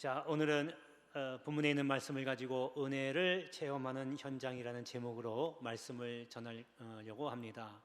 자, 오늘은 본문에 있는 말씀을 가지고 은혜를 체험하는 현장이라는 제목으로 말씀을 전하려고 합니다.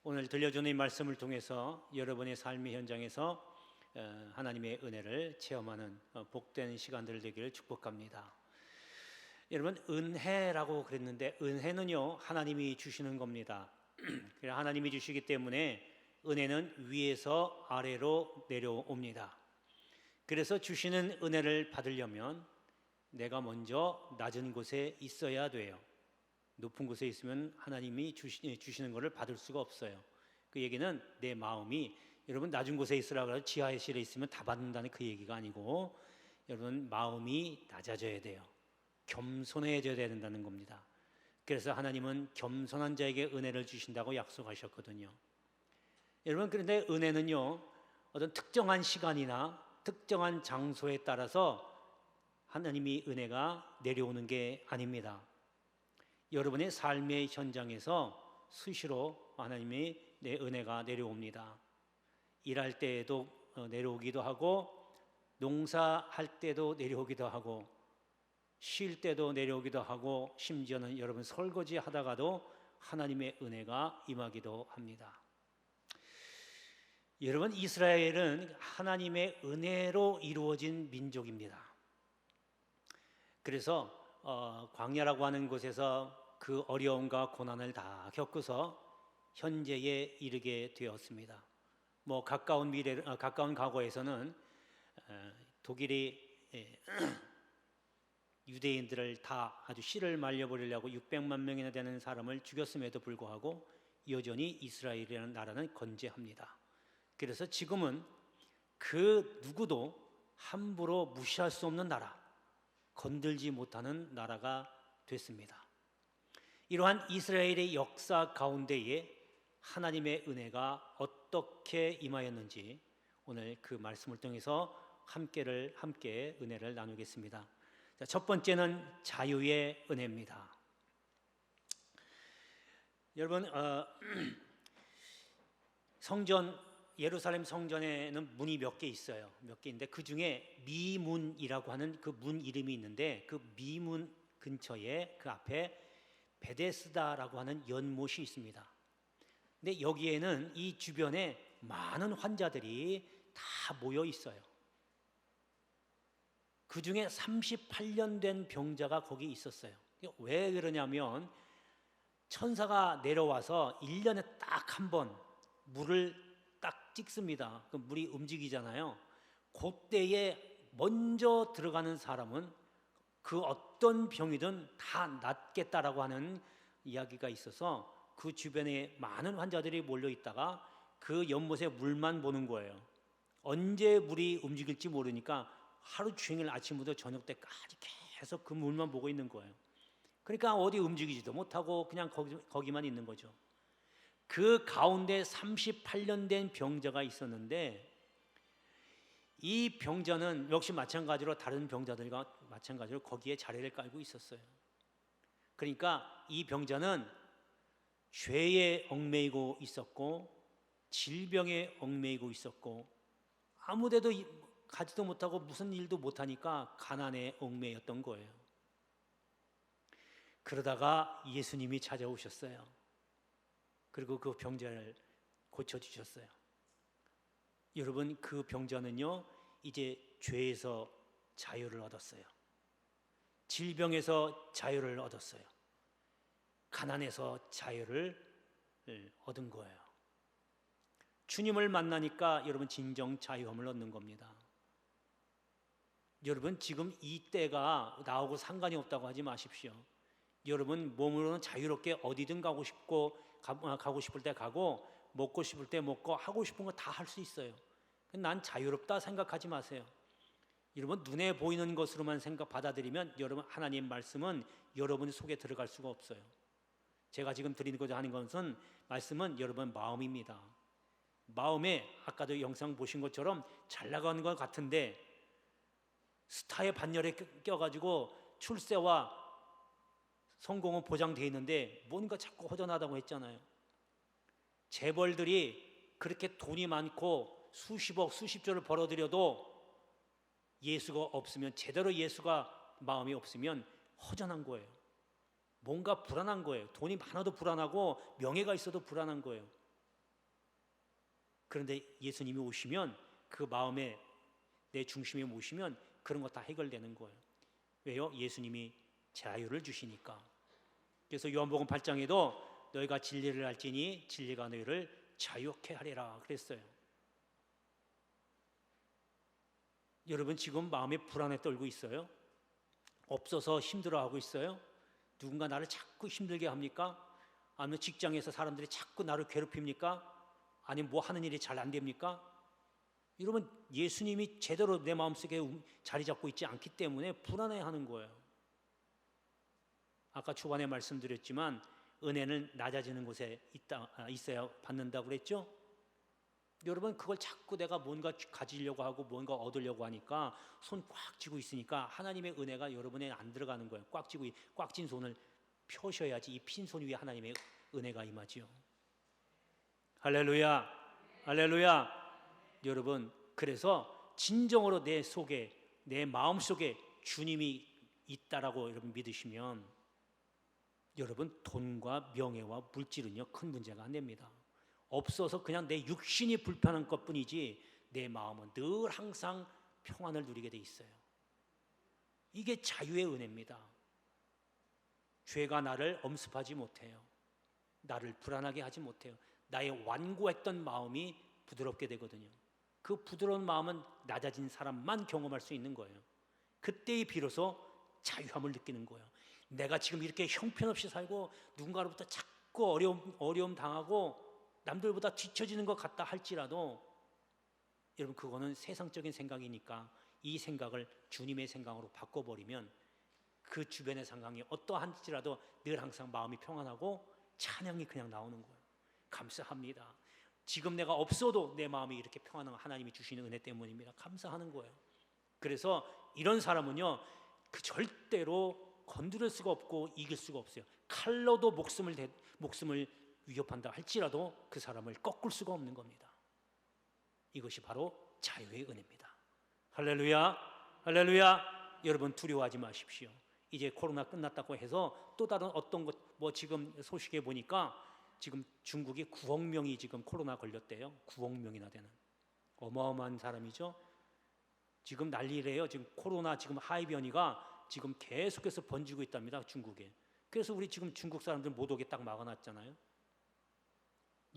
오늘 들려주는 이 말씀을 통해서 여러분의 삶의 현장에서 하나님의 은혜를 체험하는 복된 시간들 되기를 축복합니다. 여러분, 은혜라고 그랬는데 은혜는요, 하나님이 주시는 겁니다. 하나님이 주시기 때문에 은혜는 위에서 아래로 내려옵니다. 그래서 주시는 은혜를 받으려면 내가 먼저 낮은 곳에 있어야 돼요. 높은 곳에 있으면 하나님이 주시는 것을 받을 수가 없어요. 그 얘기는 내 마음이, 여러분 낮은 곳에 있으라고 해서 지하실에 있으면 다 받는다는 그 얘기가 아니고, 여러분 마음이 낮아져야 돼요. 겸손해져야 된다는 겁니다. 그래서 하나님은 겸손한 자에게 은혜를 주신다고 약속하셨거든요. 여러분, 그런데 은혜는요, 어떤 특정한 시간이나 특정한 장소에 따라서 하나님이 은혜가 내려오는 게 아닙니다. 여러분의 삶의 현장에서 수시로 하나님이 내 은혜가 내려옵니다. 일할 때에도 내려오기도 하고, 농사할 때도 내려오기도 하고, 쉴 때도 내려오기도 하고, 심지어는 여러분 설거지 하다가도 하나님의 은혜가 임하기도 합니다. 여러분, 이스라엘은 하나님의 은혜로 이루어진 민족입니다. 그래서 광야라고 하는 곳에서 그 어려움과 고난을 다 겪어서 현재에 이르게 되었습니다. 가까운 과거에서는 독일이 유대인들을 다 아주 씨를 말려버리려고 600만 명이나 되는 사람을 죽였음에도 불구하고 여전히 이스라엘이라는 나라는 건재합니다. 그래서 지금은 그 누구도 함부로 무시할 수 없는 나라, 건들지 못하는 나라가 됐습니다. 이러한 이스라엘의 역사 가운데에 하나님의 은혜가 어떻게 임하였는지 오늘 그 말씀을 통해서 함께 은혜를 나누겠습니다. 자, 첫 번째는 자유의 은혜입니다. 여러분, 예루살렘 성전에는 문이 몇 개 있어요. 몇 개 있는데 그 중에 미문이라고 하는 그 문 이름이 있는데, 그 미문 근처에 그 앞에 베데스다라고 하는 연못이 있습니다. 근데 여기에는 이 주변에 많은 환자들이 다 모여 있어요. 그 중에 38년 된 병자가 거기 있었어요. 왜 그러냐면 천사가 내려와서 1년에 딱 한 번 물을 딱 찍습니다. 그 물이 움직이잖아요. 그때에 먼저 들어가는 사람은 그 어떤 병이든 다 낫겠다라고 하는 이야기가 있어서 그 주변에 많은 환자들이 몰려 있다가 그 연못에 물만 보는 거예요. 언제 물이 움직일지 모르니까 하루 종일 아침부터 저녁 때까지 계속 그 물만 보고 있는 거예요. 그러니까 어디 움직이지도 못하고 그냥 거기만 있는 거죠. 그 가운데 38년 된 병자가 있었는데, 이 병자는 역시 마찬가지로 다른 병자들과 마찬가지로 거기에 자리를 깔고 있었어요. 그러니까 이 병자는 죄에 얽매이고 있었고, 질병에 얽매이고 있었고, 아무데도 가지도 못하고 무슨 일도 못하니까 가난에 얽매였던 거예요. 그러다가 예수님이 찾아오셨어요. 그리고 그 병자를 고쳐주셨어요. 여러분, 그 병자는요, 이제 죄에서 자유를 얻었어요. 질병에서 자유를 얻었어요. 가난에서 자유를 얻은 거예요. 주님을 만나니까 여러분 진정 자유함을 얻는 겁니다. 여러분, 지금 이 때가 나하고 상관이 없다고 하지 마십시오. 여러분 몸으로는 자유롭게 어디든 가고 싶을 때 가고, 먹고 싶을 때 먹고, 하고 싶은 거 다 할 수 있어요. 난 자유롭다 생각하지 마세요. 여러분, 눈에 보이는 것으로만 받아들이면 여러분 하나님 말씀은 여러분 속에 들어갈 수가 없어요. 제가 지금 드리고자 하는 것은, 말씀은 여러분 마음입니다. 마음에 아까도 영상 보신 것처럼 잘 나가는 것 같은데 스타의 반열에 껴가지고 출세와 성공은 보장되어 있는데 뭔가 자꾸 허전하다고 했잖아요. 재벌들이 그렇게 돈이 많고 수십억, 수십조를 벌어들여도 예수가 없으면, 제대로 예수가 마음이 없으면 허전한 거예요. 뭔가 불안한 거예요. 돈이 많아도 불안하고 명예가 있어도 불안한 거예요. 그런데 예수님이 오시면, 그 마음에 내 중심에 모시면 그런 거 다 해결되는 거예요. 왜요? 예수님이 자유를 주시니까. 그래서 요한복음 8장에도 너희가 진리를 알지니 진리가 너희를 자유케 하리라 그랬어요. 여러분 지금 마음에 불안에 떨고 있어요? 없어서 힘들어하고 있어요? 누군가 나를 자꾸 힘들게 합니까? 아니면 직장에서 사람들이 자꾸 나를 괴롭힙니까? 아니면 뭐 하는 일이 잘 안 됩니까? 여러분 예수님이 제대로 내 마음속에 자리 잡고 있지 않기 때문에 불안해하는 거예요. 아까 초반에 말씀드렸지만 은혜는 낮아지는 곳에 있어야 받는다고 그랬죠? 여러분 그걸 자꾸 내가 뭔가 가지려고 하고 뭔가 얻으려고 하니까 손 꽉 쥐고 있으니까 하나님의 은혜가 여러분에 안 들어가는 거예요. 꽉 쥔 손을 펴셔야지 이 핀 손 위에 하나님의 은혜가 임하지요. 할렐루야, 할렐루야. 여러분 그래서 진정으로 내 속에, 내 마음 속에 주님이 있다라고 여러분 믿으시면 여러분 돈과 명예와 물질은요 큰 문제가 안 됩니다. 없어서 그냥 내 육신이 불편한 것뿐이지 내 마음은 늘 항상 평안을 누리게 돼 있어요. 이게 자유의 은혜입니다. 죄가 나를 엄습하지 못해요. 나를 불안하게 하지 못해요. 나의 완고했던 마음이 부드럽게 되거든요. 그 부드러운 마음은 낮아진 사람만 경험할 수 있는 거예요. 그때에 비로소 자유함을 느끼는 거예요. 내가 지금 이렇게 형편없이 살고 누군가로부터 자꾸 어려움 당하고 남들보다 뒤처지는 것 같다 할지라도 여러분 그거는 세상적인 생각이니까 이 생각을 주님의 생각으로 바꿔버리면 그 주변의 상황이 어떠한지라도 늘 항상 마음이 평안하고 찬양이 그냥 나오는 거예요. 감사합니다. 지금 내가 없어도 내 마음이 이렇게 평안한 하나님이 주시는 은혜 때문입니다. 감사하는 거예요. 그래서 이런 사람은요 그 절대로 건드릴 수가 없고 이길 수가 없어요. 칼로도 목숨을 위협한다 할지라도 그 사람을 꺾을 수가 없는 겁니다. 이것이 바로 자유의 은혜입니다. 할렐루야, 할렐루야. 여러분 두려워하지 마십시오. 이제 코로나 끝났다고 해서 또 다른 어떤 것, 뭐 지금 소식에 보니까 지금 중국이 9억 명이 지금 코로나 걸렸대요. 9억 명이나 되는 어마어마한 사람이죠. 지금 난리래요. 지금 코로나 지금 하이 변이가 지금 계속해서 번지고 있답니다. 중국에. 그래서 우리 지금 중국 사람들 못 오게 딱 막아놨잖아요.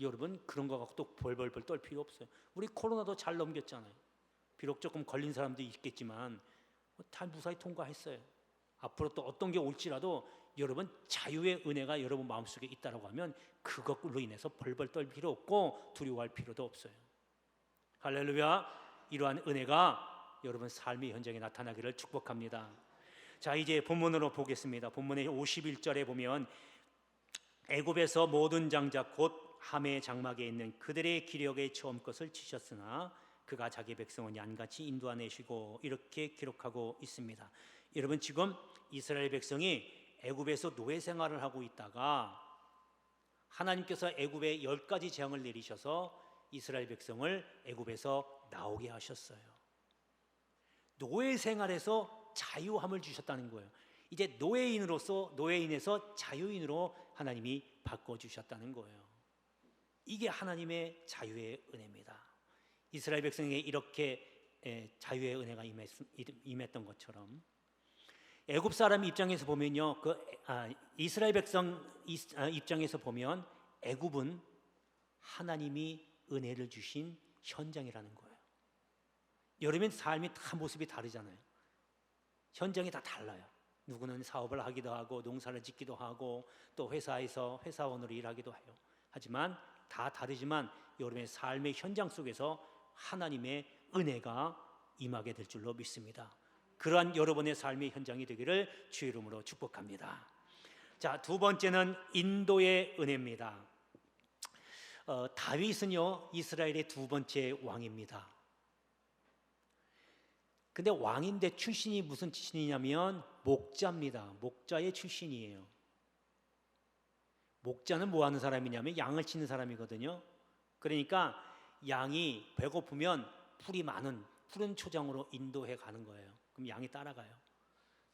여러분 그런 거 갖고 또 벌벌벌 떨 필요 없어요. 우리 코로나도 잘 넘겼잖아요. 비록 조금 걸린 사람도 있겠지만 다 무사히 통과했어요. 앞으로 또 어떤 게 올지라도 여러분 자유의 은혜가 여러분 마음속에 있다라고 하면 그것으로 인해서 벌벌 떨 필요 없고 두려워할 필요도 없어요. 할렐루야. 이러한 은혜가 여러분 삶의 현장에 나타나기를 축복합니다. 자 이제 본문으로 보겠습니다. 본문의 51절에 보면 애굽에서 모든 장작 곧 함의 장막에 있는 그들의 기력에 처음 것을 치셨으나 그가 자기 백성은 양같이 인도하내시고 이렇게 기록하고 있습니다. 여러분 지금 이스라엘 백성이 애굽에서 노예 생활을 하고 있다가 하나님께서 애굽에 10가지 재앙을 내리셔서 이스라엘 백성을 애굽에서 나오게 하셨어요. 노예 생활에서 자유함을 주셨다는 거예요. 이제 노예인에서 자유인으로 하나님이 바꿔주셨다는 거예요. 이게 하나님의 자유의 은혜입니다. 이스라엘 백성에게 이렇게 자유의 은혜가 임했던 것처럼 애굽 사람 입장에서 보면요, 이스라엘 백성 입장에서 보면 애굽은 하나님이 은혜를 주신 현장이라는 거예요. 여러분 삶이 다 모습이 다르잖아요. 현장이 다 달라요. 누구는 사업을 하기도 하고 농사를 짓기도 하고 또 회사에서 회사원으로 일하기도 해요. 하지만 다 다르지만 여러분의 삶의 현장 속에서 하나님의 은혜가 임하게 될 줄로 믿습니다. 그러한 여러분의 삶의 현장이 되기를 주의 이름으로 축복합니다. 자, 두 번째는 인도의 은혜입니다. 다윗은요 이스라엘의 두 번째 왕입니다. 근데 왕인데 출신이 무슨 출신이냐면 목자입니다. 목자의 출신이에요. 목자는 뭐 하는 사람이냐면 양을 치는 사람이거든요. 그러니까 양이 배고프면 풀이 많은 푸른 초장으로 인도해 가는 거예요. 그럼 양이 따라가요.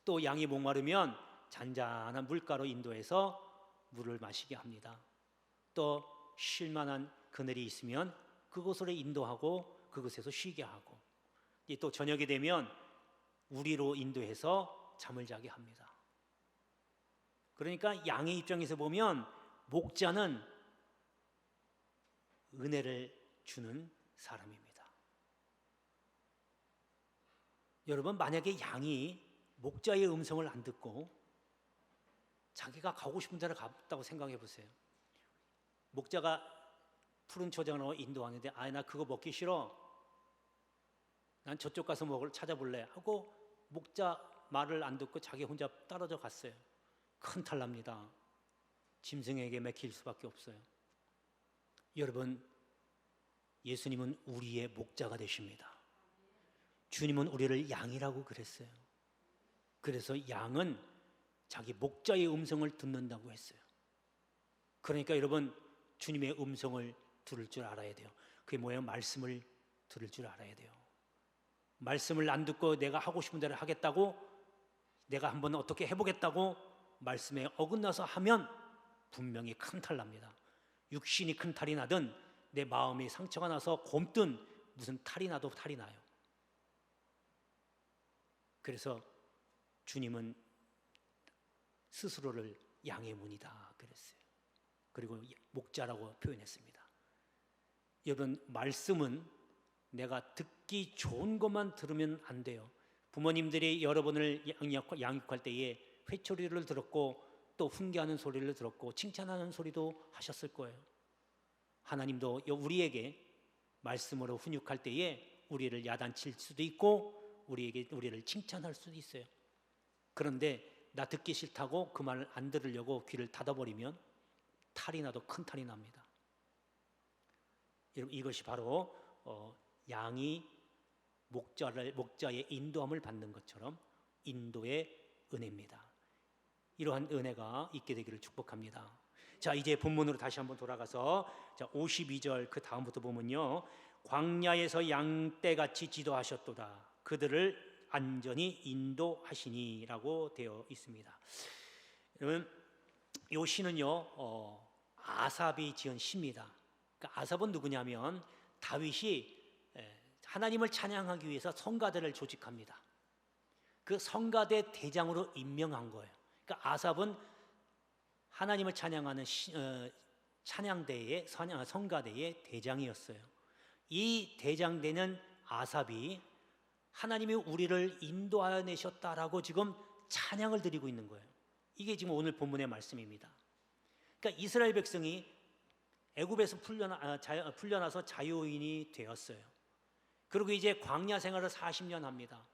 또 양이 목마르면 잔잔한 물가로 인도해서 물을 마시게 합니다. 또 쉴만한 그늘이 있으면 그곳으로 인도하고 그곳에서 쉬게 하고, 또 저녁이 되면 우리로 인도해서 잠을 자게 합니다. 그러니까 양의 입장에서 보면 목자는 은혜를 주는 사람입니다. 여러분, 만약에 양이 목자의 음성을 안 듣고 자기가 가고 싶은 데를 갔다고 생각해 보세요. 목자가 푸른 초장으로 인도하는데 나 그거 먹기 싫어, 난 저쪽 가서 찾아볼래 하고 목자 말을 안 듣고 자기 혼자 떨어져 갔어요. 큰 탈 납니다. 짐승에게 맡길 수밖에 없어요. 여러분, 예수님은 우리의 목자가 되십니다. 주님은 우리를 양이라고 그랬어요. 그래서 양은 자기 목자의 음성을 듣는다고 했어요. 그러니까 여러분, 주님의 음성을 들을 줄 알아야 돼요. 그게 뭐예요? 말씀을 들을 줄 알아야 돼요. 말씀을 안 듣고 내가 하고 싶은 대로 하겠다고, 내가 한번 어떻게 해보겠다고 말씀에 어긋나서 하면 분명히 큰 탈 납니다. 육신이 큰 탈이 나든 내 마음이 상처가 나서 곪든 무슨 탈이 나도 탈이 나요. 그래서 주님은 스스로를 양의 문이다 그랬어요. 그리고 목자라고 표현했습니다. 여러분, 말씀은 내가 듣기 좋은 것만 들으면 안 돼요. 부모님들이 여러분을 양육할 때에 회초리를 들었고 또 훈계하는 소리를 들었고 칭찬하는 소리도 하셨을 거예요. 하나님도 우리에게 말씀으로 훈육할 때에 우리를 야단칠 수도 있고 우리를 칭찬할 수도 있어요. 그런데 나 듣기 싫다고 그 말을 안 들으려고 귀를 닫아버리면 탈이 나도 큰 탈이 납니다. 여러분, 이것이 바로 양이 목자의 인도함을 받는 것처럼 인도의 은혜입니다. 이러한 은혜가 있게 되기를 축복합니다. 자, 이제 본문으로 다시 한번 돌아가서 52절 그 다음부터 보면요, 광야에서 양떼같이 지도하셨도다, 그들을 안전히 인도하시니라고 되어 있습니다. 여러분, 이 시는요 아삽이 지은 시입니다. 그러니까 아삽은 누구냐면 다윗이 하나님을 찬양하기 위해서 성가대를 조직합니다. 그 성가대 대장으로 임명한 거예요. 그러니까 아삽은 하나님을 찬양하는 찬양대의 성가대의 대장이었어요. 이 대장되는 아삽이 하나님이 우리를 인도하여 내셨다라고 지금 찬양을 드리고 있는 거예요. 이게 지금 오늘 본문의 말씀입니다. 그러니까 이스라엘 백성이 애굽에서 풀려나서 자유인이 되었어요. 그리고 이제 광야 생활을 40년 합니다.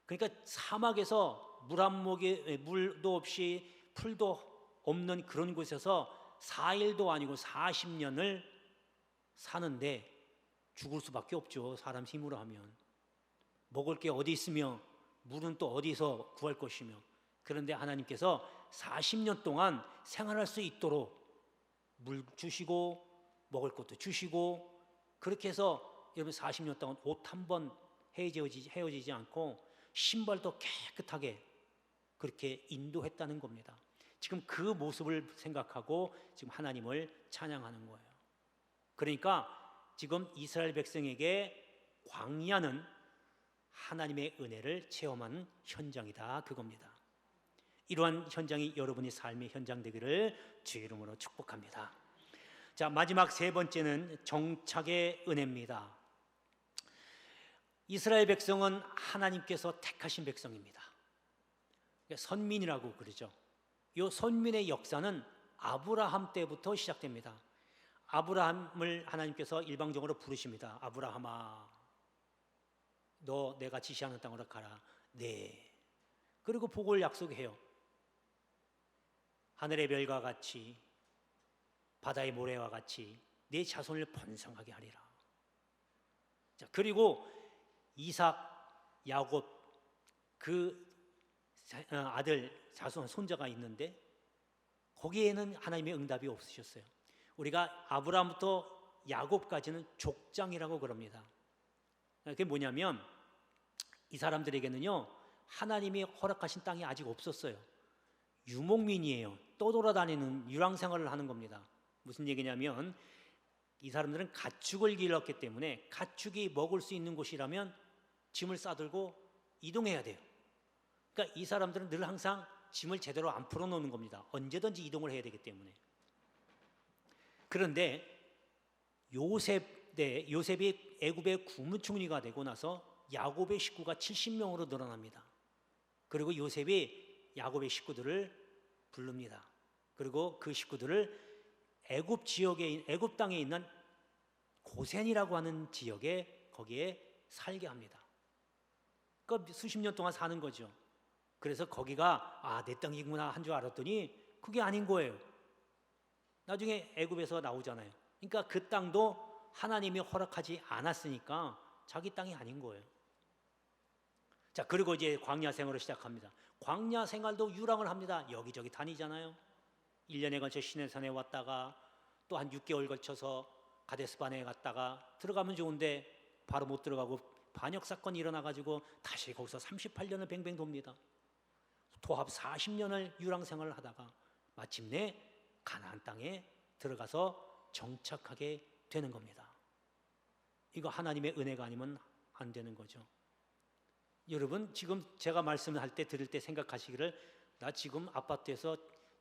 그러니까 사막에서 물도 없이 풀도 없는 그런 곳에서 4일도 아니고 40년을 사는데 죽을 수밖에 없죠. 사람 힘으로 하면. 먹을 게 어디 있으며 물은 또 어디서 구할 것이며. 그런데 하나님께서 40년 동안 생활할 수 있도록 물 주시고 먹을 것도 주시고, 그렇게 해서 여러분 40년 동안 옷 한 번 헤어지지 않고 신발도 깨끗하게 그렇게 인도했다는 겁니다. 지금 그 모습을 생각하고 지금 하나님을 찬양하는 거예요. 그러니까 지금 이스라엘 백성에게 광야는 하나님의 은혜를 체험하는 현장이다 그겁니다. 이러한 현장이 여러분의 삶의 현장 되기를 주의 이름으로 축복합니다. 자, 마지막 세 번째는 정착의 은혜입니다. 이스라엘 백성은 하나님께서 택하신 백성입니다. 선민이라고 그러죠. 이 선민의 역사는 아브라함 때부터 시작됩니다. 아브라함을 하나님께서 일방적으로 부르십니다. 아브라함아, 너 내가 지시하는 땅으로 가라. 네. 그리고 복을 약속해요. 하늘의 별과 같이 바다의 모래와 같이 네 자손을 번성하게 하리라. 자, 그리고 이삭, 야곱 그 아들 자손 손자가 있는데 거기에는 하나님의 응답이 없으셨어요. 우리가 아브라함부터 야곱까지는 족장이라고 그럽니다. 그게 뭐냐면 이 사람들에게는요 하나님이 허락하신 땅이 아직 없었어요. 유목민이에요. 떠돌아다니는 유랑생활을 하는 겁니다. 무슨 얘기냐면 이 사람들은 가축을 길렀기 때문에 가축이 먹을 수 있는 곳이라면 짐을 싸들고 이동해야 돼요. 그러니까 이 사람들은 늘 항상 짐을 제대로 안 풀어놓는 겁니다. 언제든지 이동을 해야 되기 때문에. 그런데 요셉이 애굽의 국무총리가 되고 나서 야곱의 식구가 70명으로 늘어납니다. 그리고 요셉이 야곱의 식구들을 부릅니다. 그리고 그 식구들을 애굽 땅에 있는 고센이라고 하는 지역에 거기에 살게 합니다. 그러니까 수십 년 동안 사는 거죠. 그래서 거기가 내 땅이구나 한 줄 알았더니 그게 아닌 거예요. 나중에 애굽에서 나오잖아요. 그러니까 그 땅도 하나님이 허락하지 않았으니까 자기 땅이 아닌 거예요. 자, 그리고 이제 광야 생활을 시작합니다. 광야 생활도 유랑을 합니다. 여기저기 다니잖아요. 1년에 걸쳐 시내산에 왔다가 또 한 6개월 걸쳐서 가데스바네에 갔다가 들어가면 좋은데 바로 못 들어가고 반역 사건이 일어나가지고 다시 거기서 38년을 뱅뱅 돕니다. 도합 40년을 유랑 생활을 하다가 마침내 가나안 땅에 들어가서 정착하게 되는 겁니다. 이거 하나님의 은혜가 아니면 안 되는 거죠. 여러분 지금 제가 말씀할 때 들을 때 생각하시기를 나 지금 아파트에서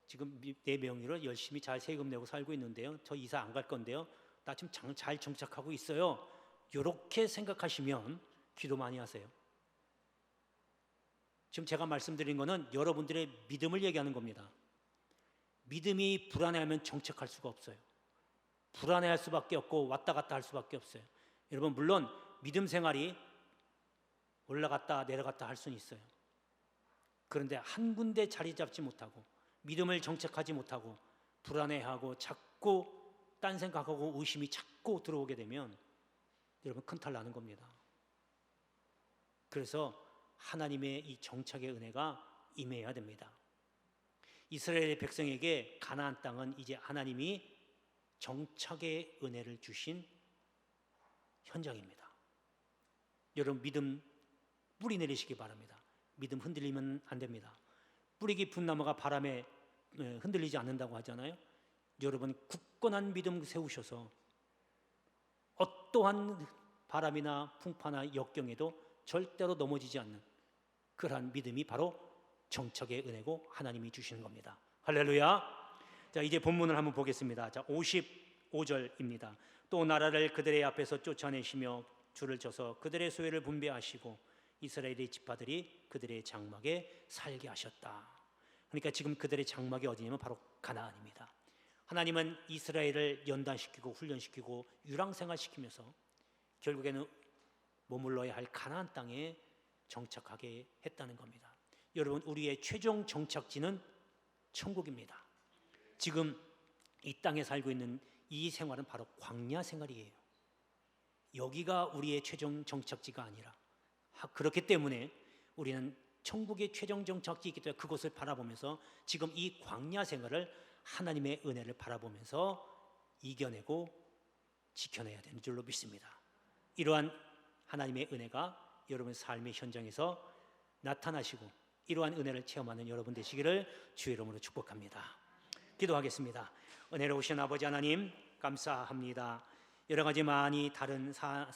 지금 내 명의로 열심히 잘 세금 내고 살고 있는데요. 저 이사 안 갈 건데요. 나 지금 잘 정착하고 있어요. 이렇게 생각하시면 기도 많이 하세요. 지금 제가 말씀드린 거는 여러분들의 믿음을 얘기하는 겁니다. 믿음이 불안해하면 정착할 수가 없어요. 불안해할 수밖에 없고 왔다 갔다 할 수밖에 없어요. 여러분 물론 믿음 생활이 올라갔다 내려갔다 할 수는 있어요. 그런데 한 군데 자리 잡지 못하고 믿음을 정착하지 못하고 불안해하고 자꾸 딴 생각하고 의심이 자꾸 들어오게 되면 여러분 큰탈 나는 겁니다. 그래서 하나님의 이 정착의 은혜가 임해야 됩니다. 이스라엘 백성에게 가나안 땅은 이제 하나님이 정착의 은혜를 주신 현장입니다. 여러분 믿음 뿌리 내리시기 바랍니다. 믿음 흔들리면 안 됩니다. 뿌리 깊은 나무가 바람에 흔들리지 않는다고 하잖아요. 여러분 굳건한 믿음 세우셔서 어떠한 바람이나 풍파나 역경에도 절대로 넘어지지 않는 그러한 믿음이 바로 정착의 은혜고 하나님이 주시는 겁니다. 할렐루야. 자, 이제 본문을 한번 보겠습니다. 자, 55절입니다. 또 나라를 그들의 앞에서 쫓아내시며 줄을 쳐서 그들의 소유를 분배하시고 이스라엘의 지파들이 그들의 장막에 살게 하셨다. 그러니까 지금 그들의 장막이 어디냐면 바로 가나안입니다. 하나님은 이스라엘을 연단시키고 훈련시키고 유랑생활시키면서 결국에는 머물러야 할 가나안 땅에 정착하게 했다는 겁니다. 여러분 우리의 최종 정착지는 천국입니다. 지금 이 땅에 살고 있는 이 생활은 바로 광야 생활이에요. 여기가 우리의 최종 정착지가 아니라 그렇기 때문에 우리는 천국의 최종 정착지이기 때문에 그곳을 바라보면서 지금 이 광야 생활을 하나님의 은혜를 바라보면서 이겨내고 지켜내야 되는 줄로 믿습니다. 이러한 하나님의 은혜가 여러분 삶의 현장에서 나타나시고 이러한 은혜를 체험하는 여러분 되시기를 주의 이름으로 축복합니다. 기도하겠습니다. 은혜로우신 아버지 하나님 감사합니다. 여러 가지 많이 다른 삶